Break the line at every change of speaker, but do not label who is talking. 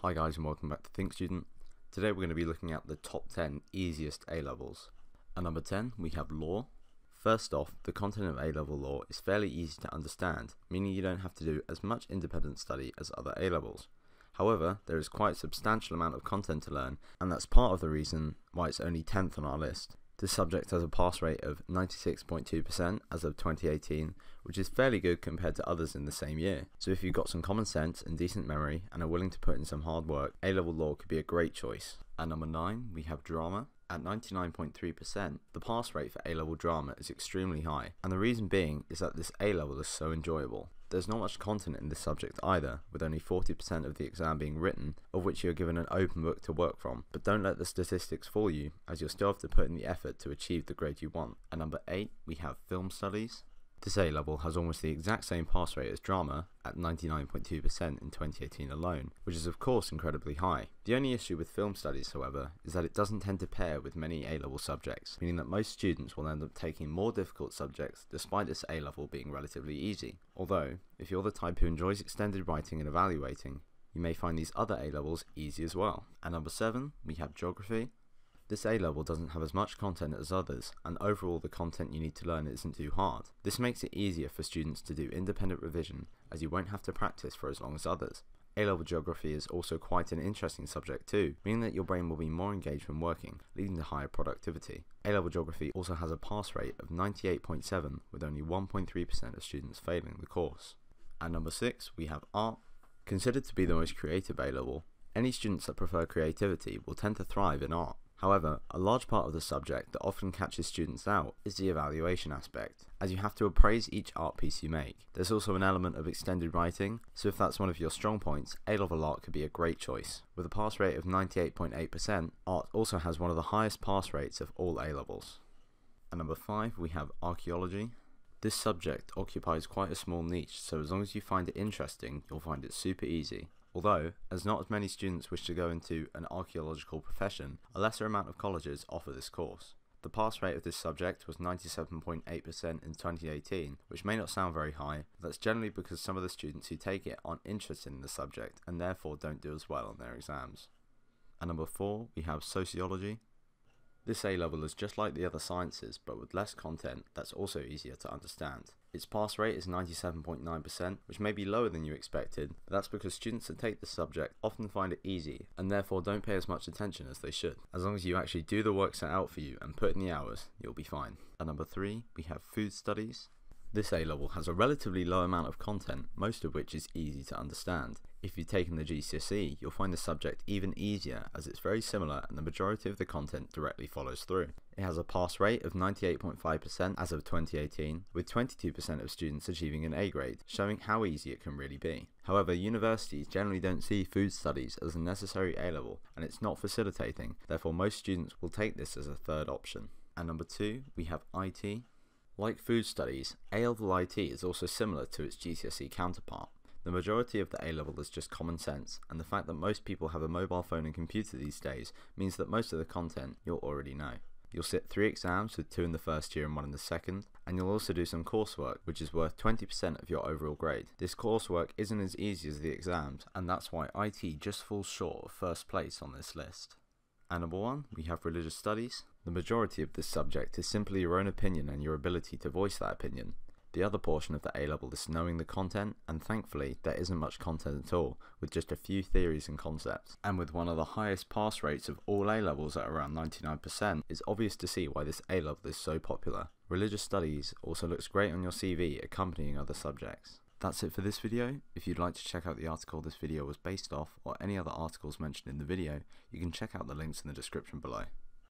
Hi guys and welcome back to Think Student. Today we're going to be looking at the top 10 easiest A-levels. At number 10 we have law. First off, the content of A-level law is fairly easy to understand, meaning you don't have to do as much independent study as other A-levels. However, there is quite a substantial amount of content to learn, and that's part of the reason why it's only 10th on our list. This subject has a pass rate of 96.2% as of 2018, which is fairly good compared to others in the same year. So if you've got some common sense and decent memory and are willing to put in some hard work, A-level law could be a great choice. At number 9 we have drama. At 99.3%, the pass rate for A-level drama is extremely high, and the reason being is that this A-level is so enjoyable. There's not much content in this subject either, with only 40% of the exam being written, of which you are given an open book to work from. But don't let the statistics fool you, as you'll still have to put in the effort to achieve the grade you want. At number 8 we have film studies. This A-level has almost the exact same pass rate as drama at 99.2% in 2018 alone, which is of course incredibly high. The only issue with film studies, however, is that it doesn't tend to pair with many A-level subjects, meaning that most students will end up taking more difficult subjects despite this A-level being relatively easy. Although, if you're the type who enjoys extended writing and evaluating, you may find these other A-levels easy as well. At number 7 we have geography. This A-level doesn't have as much content as others, and overall the content you need to learn isn't too hard. This makes it easier for students to do independent revision, as you won't have to practice for as long as others. A-level geography is also quite an interesting subject too, meaning that your brain will be more engaged when working, leading to higher productivity. A-level geography also has a pass rate of 98.7, with only 1.3% of students failing the course. At number 6 we have art. Considered to be the most creative A-level, any students that prefer creativity will tend to thrive in art. However, a large part of the subject that often catches students out is the evaluation aspect, as you have to appraise each art piece you make. There's also an element of extended writing, so if that's one of your strong points, A-level art could be a great choice. With a pass rate of 98.8%, art also has one of the highest pass rates of all A-levels. At number 5 we have archaeology. This subject occupies quite a small niche, so as long as you find it interesting, you'll find it super easy. Although, as not as many students wish to go into an archaeological profession, a lesser amount of colleges offer this course. The pass rate of this subject was 97.8% in 2018, which may not sound very high, but that's generally because some of the students who take it aren't interested in the subject and therefore don't do as well on their exams. At number 4 we have sociology. This A-level is just like the other sciences, but with less content that's also easier to understand. Its pass rate is 97.9%, which may be lower than you expected, but that's because students that take this subject often find it easy, and therefore don't pay as much attention as they should. As long as you actually do the work set out for you and put in the hours, you'll be fine. At number 3 we have food studies. This A-level has a relatively low amount of content, most of which is easy to understand. If you've taken the GCSE, you'll find the subject even easier, as it's very similar and the majority of the content directly follows through. It has a pass rate of 98.5% as of 2018, with 22% of students achieving an A grade, showing how easy it can really be. However, universities generally don't see food studies as a necessary A-level, and it's not facilitating, therefore most students will take this as a third option. At number 2 we have IT. Like food studies, A-level IT is also similar to its GCSE counterpart. The majority of the A-level is just common sense, and the fact that most people have a mobile phone and computer these days means that most of the content you'll already know. You'll sit 3 exams with 2 in the first year and 1 in the second, and you'll also do some coursework which is worth 20% of your overall grade. This coursework isn't as easy as the exams, and that's why IT just falls short of first place on this list. At number 1 we have religious studies. The majority of this subject is simply your own opinion and your ability to voice that opinion. The other portion of the A-level is knowing the content, and thankfully there isn't much content at all, with just a few theories and concepts. And with one of the highest pass rates of all A-levels at around 99%, it's obvious to see why this A-level is so popular. Religious studies also looks great on your CV accompanying other subjects. That's it for this video. If you'd like to check out the article this video was based off, or any other articles mentioned in the video, you can check out the links in the description below.